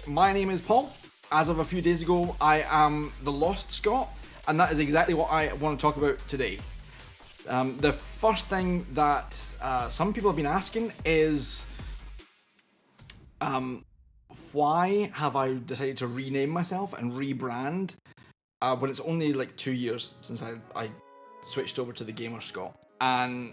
My name is Paul. As of a few days ago, I am the Lost Scot, and that is exactly what I want to talk about today. The first thing that some people have been asking is why have I decided to rename myself and rebrand when it's only like 2 years since I switched over to the Gamer Scot? And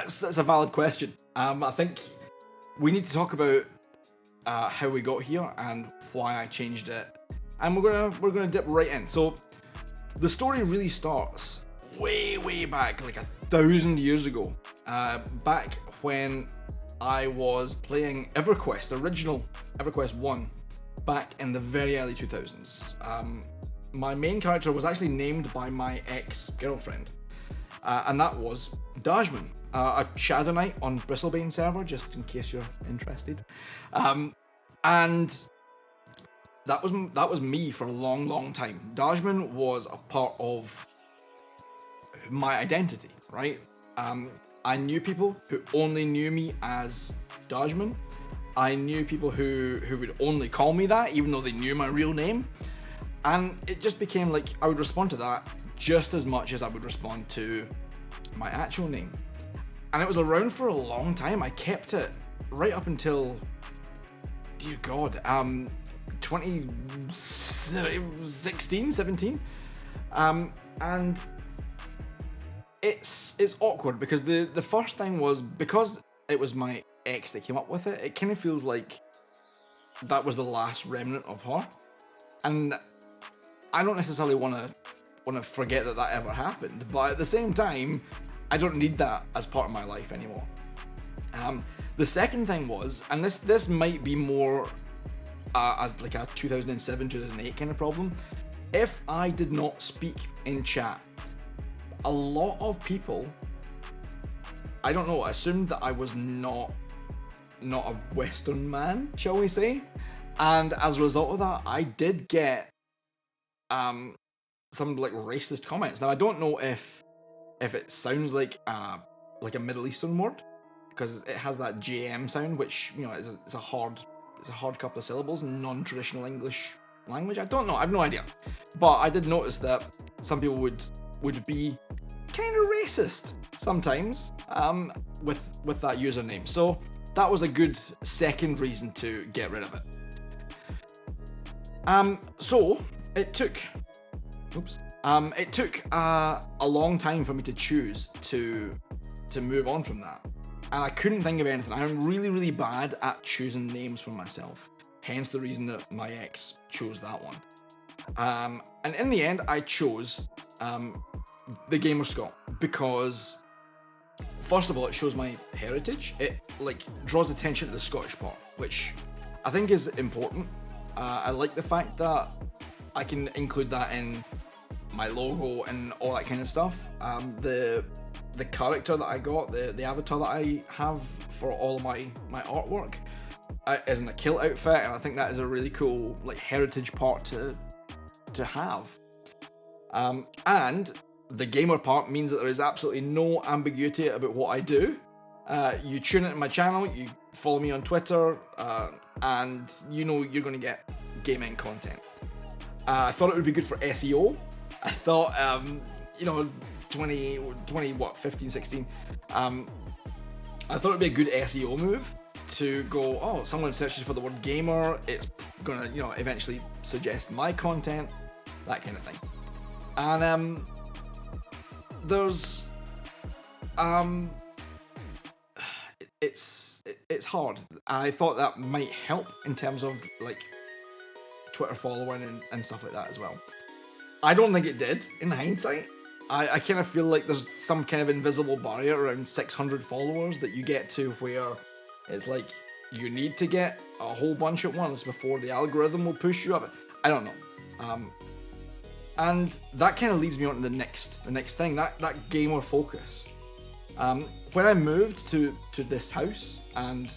it's a valid question. I think we need to talk about how we got here and why I changed it, and we're gonna dip right in. So the story really starts way back, like 1,000 years ago, back when I was playing EverQuest, the original EverQuest 1, back in the very early 2000s. My main character was actually named by my ex-girlfriend, and that was Dajman, a Shadow Knight on Bristlebane server, just in case you're interested. And that was me for a long time. Dajman was a part of my identity, right? I knew people who only knew me as Dajman. I knew people who would only call me that, even though they knew my real name. And it just became like I would respond to that just as much as I would respond to my actual name. And it was around for a long time. I kept it right up until, dear God, 2016, 17. And it's awkward because the first thing was, because it was my ex that came up with it, it kind of feels like that was the last remnant of her. And I don't necessarily want to forget that ever happened, but at the same time, I don't need that as part of my life anymore. The second thing was, and this might be more like a 2007, 2008 kind of problem. If I did not speak in chat, a lot of people, I don't know, assumed that I was not a Western man, shall we say? And as a result of that, I did get some like racist comments. Now I don't know if it sounds like a Middle Eastern word, because it has that JM sound, which, you know, is a hard couple of syllables in non-traditional English language. I don't know, I have no idea. But I did notice that some people would be kind of racist sometimes with that username. So that was a good second reason to get rid of it. So it took a long time for me to choose to move on from that. And I couldn't think of anything. I'm really bad at choosing names for myself. Hence the reason that my ex chose that one. And in the end, I chose the Gamer Scot because, first of all, it shows my heritage. It like draws attention to the Scottish part, which I think is important. I like the fact that I can include that in my logo and all that kind of stuff. The character that I got, the avatar that I have for all of my artwork is in a kilt outfit, and I think that is a really cool like heritage part to have. And the gamer part means that there is absolutely no ambiguity about what I do. You tune into my channel, you follow me on Twitter, and you know you're going to get gaming content. I thought it would be good for SEO. I thought, 15, 16. I thought it'd be a good SEO move to go, oh, someone searches for the word gamer, it's gonna, eventually suggest my content, that kind of thing. And there's it's hard. I thought that might help in terms of like Twitter following and stuff like that as well. I don't think it did in hindsight. I kind of feel like there's some kind of invisible barrier around 600 followers that you get to where it's like you need to get a whole bunch at once before the algorithm will push you up. I don't know. And that kind of leads me on to the next thing, that gamer focus. When I moved to this house, and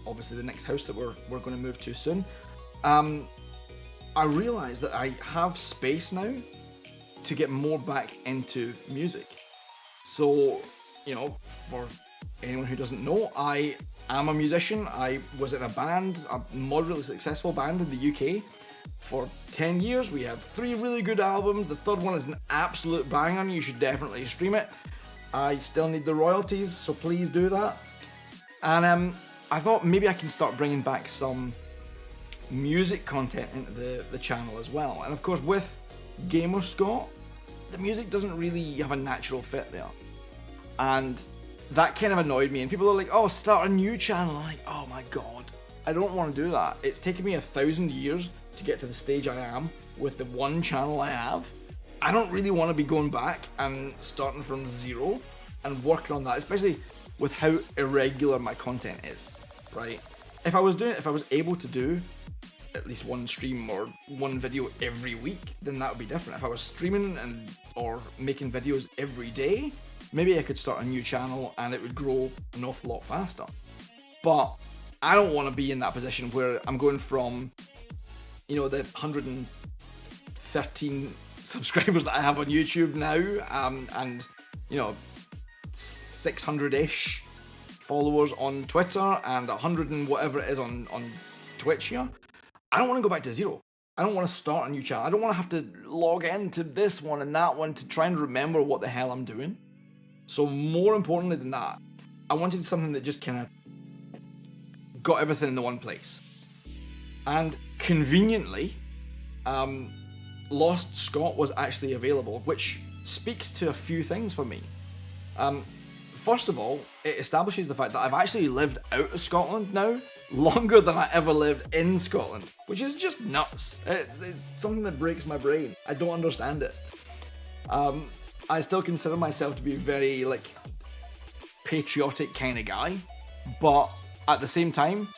obviously the next house that we're going to move to soon, I realised that I have space now to get more back into music. So, for anyone who doesn't know, I am a musician. I was in a band, a moderately successful band in the UK for 10 years. We have 3 really good albums. The third one is an absolute banger. You should definitely stream it. I still need the royalties, so please do that. And I thought maybe I can start bringing back some music content into the channel as well. And of course, with Gamer Scott, the music doesn't really have a natural fit there. And that kind of annoyed me. And people are like, oh, start a new channel. I'm like, oh my god, I don't want to do that. It's taken me 1,000 years to get to the stage I am with the one channel I have. I don't really want to be going back and starting from zero and working on that, especially with how irregular my content is, right? If I was able to do at least one stream or one video every week, then that would be different. If I was streaming or making videos every day, maybe I could start a new channel and it would grow an awful lot faster. But I don't want to be in that position where I'm going from, the 113 subscribers that I have on YouTube now, and 600-ish followers on Twitter and 100 and whatever it is on Twitch here. I don't want to go back to zero. I don't want to start a new channel. I don't want to have to log into this one and that one to try and remember what the hell I'm doing. So more importantly than that, I wanted something that just kind of got everything in the one place. And conveniently, Lost Scott was actually available, which speaks to a few things for me. First of all, it establishes the fact that I've actually lived out of Scotland now longer than I ever lived in Scotland, which is just nuts. It's something that breaks my brain. I don't understand it. I still consider myself to be a very patriotic kind of guy, but at the same time,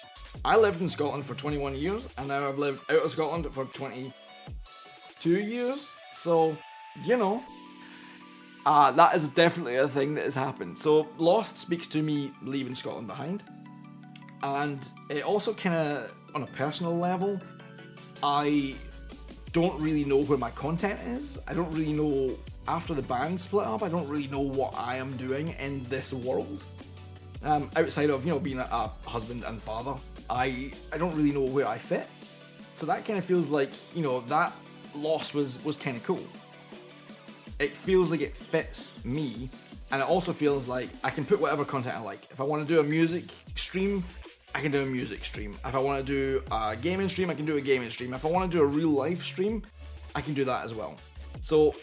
I lived in Scotland for 21 years, and now I've lived out of Scotland for 22 years, so, that is definitely a thing that has happened. So, Lost speaks to me leaving Scotland behind, and it also kind of, on a personal level, I don't really know where my content is. I don't really know, after the band split up, I don't really know what I am doing in this world. Outside of, being a husband and father, I don't really know where I fit. So that kind of feels like, that loss was kind of cool. It feels like it fits me, and it also feels like I can put whatever content I like. If I want to do a music stream, I can do a music stream. If I want to do a gaming stream, I can do a gaming stream. If I want to do a real life stream, I can do that as well. So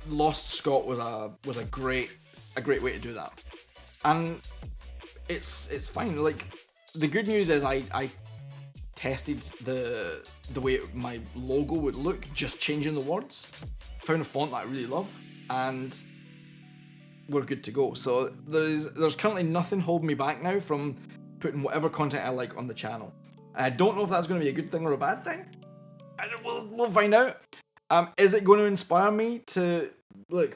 Lost Scott was a great way to do that. And it's fine. Like, the good news is I tested the way my logo would look, just changing the words. Found a font that I really love, and we're good to go. So there's currently nothing holding me back now from putting whatever content I like on the channel. And I don't know if that's going to be a good thing or a bad thing. We'll find out. Is it going to inspire me to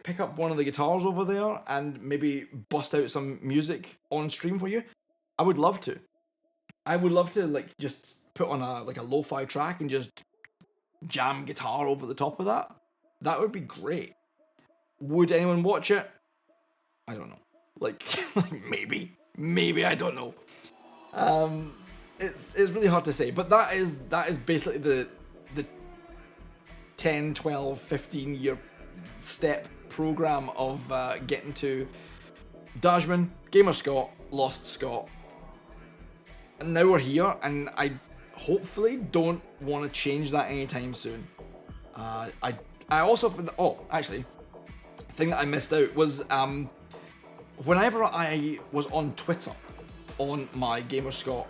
pick up one of the guitars over there and maybe bust out some music on stream for you? I would love to. I would love to just put on a lo-fi track and just jam guitar over the top of that. That would be great. Would anyone watch it? I don't know. Maybe I don't know. It's really hard to say, but that is basically the 10, 12, 15 year step program of getting to Dashman, Gamer Scott, Lost Scott. And now we're here, and I hopefully don't want to change that anytime soon. I also, actually, the thing that I missed out was whenever I was on Twitter on my Gamer Scott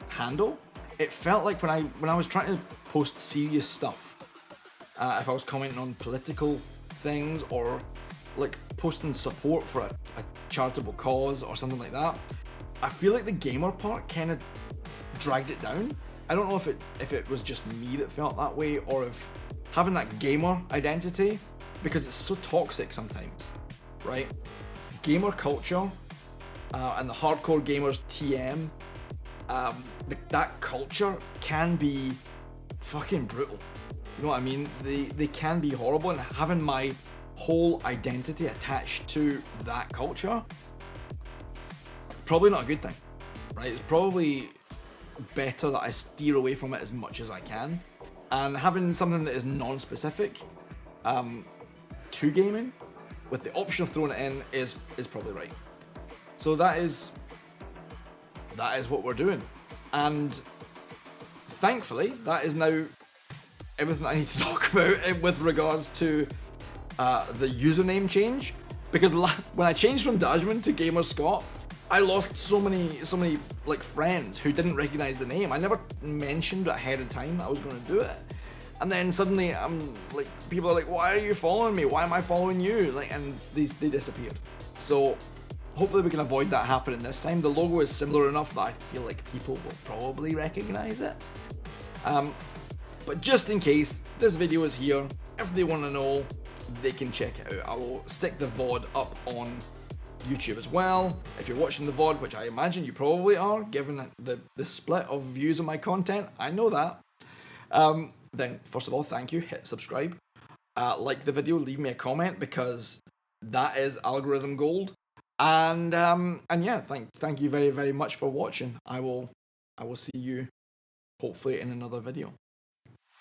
handle, it felt like when I was trying to post serious stuff, if I was commenting on political things or posting support for a charitable cause or something like that, I feel like the gamer part kind of dragged it down. I don't know if it was just me that felt that way, or if having that gamer identity, because it's so toxic sometimes, right? Gamer culture and the hardcore gamers TM, that culture can be fucking brutal. You know what I mean? They can be horrible, and having my whole identity attached to that culture, probably not a good thing, right? It's probably better that I steer away from it as much as I can, and having something that is non-specific to gaming with the option of throwing it in is probably right. So that is what we're doing, and thankfully that is now everything I need to talk about with regards to the username change, because when I changed from Dajman to Gamer Scott, I lost so many like friends who didn't recognize the name. I never mentioned ahead of time that I was going to do it, and then suddenly I'm like, people are like, why are you following me? Why am I following you? Like, and they disappeared. So hopefully we can avoid that happening this time. The logo is similar enough that I feel like people will probably recognize it. But just in case this video is here, if they want to know, they can check it out. I will stick the VOD up on YouTube as well. If you're watching the VOD, which I imagine you probably are, given the split of views of my content, I know that. Then first of all, thank you, hit subscribe, like the video, leave me a comment, because that is algorithm gold. And yeah, thank you very, very much for watching. I will see you hopefully in another video.